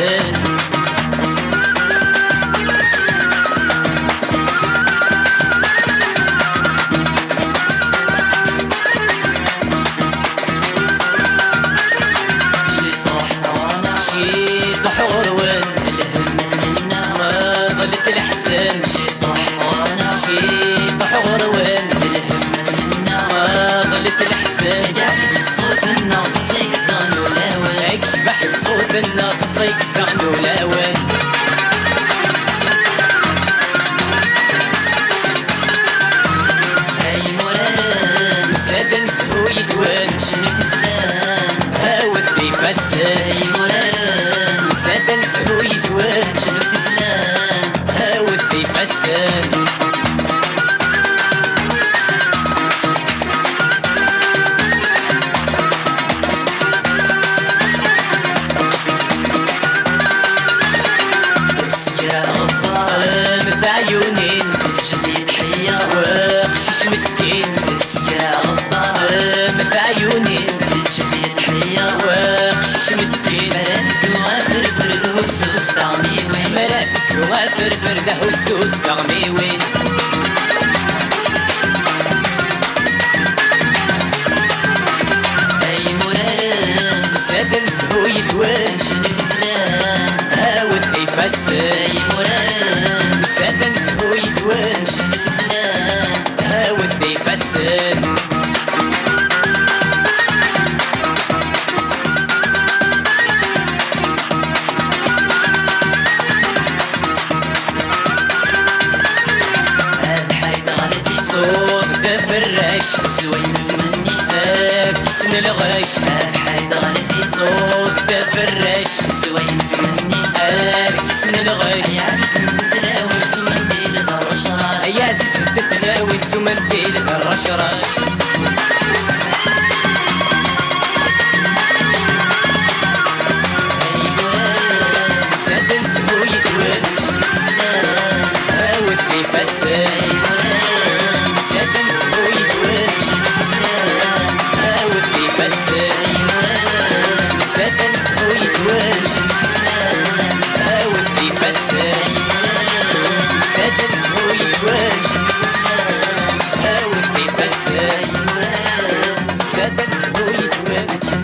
يفسد شيطوح غروان الهم منا ما ظلت الحسن شيطوح غروان الهم منا ما ظلت الحسن الصوت الناط تصيك زغن ولاوان عيك شبح الصوت الناط تصيك زغن ولاوان هاي مران وسادن سهو يدوان شنو تسلان هاوث في فسان سادن سهو يدوان شنو تسلان هاوث في فسان عيونين جديد حيا وقشيش مسكين يا غبار مثل عيونين جديد حيا وقشيش مسكين مرافق وفرفر دهوسوس طعمي وين مرافق وفرفر دهوسوس طعمي وين اي مران سادن سهو يدوان شنو زلان هاوث يفسر اي مران سادن سهو يدوان شنو زلان هاوث يفسر صوت دفرش سوين زمني كسن الغش حيد غلبي صوت دفرش سوين زمني كسن الغش يا عزيز متلاوي سمنديل الرشراش يا عزيز متلاوي سمنديل الرشراش سادن سهو يدوان هاوث لي فسان سادن سهو يدوان هاوث لي فسان سادن سهو يدوان هاوث لي فسان سادن سهو يدوان هاوث لي فسان سادن سهو يدوان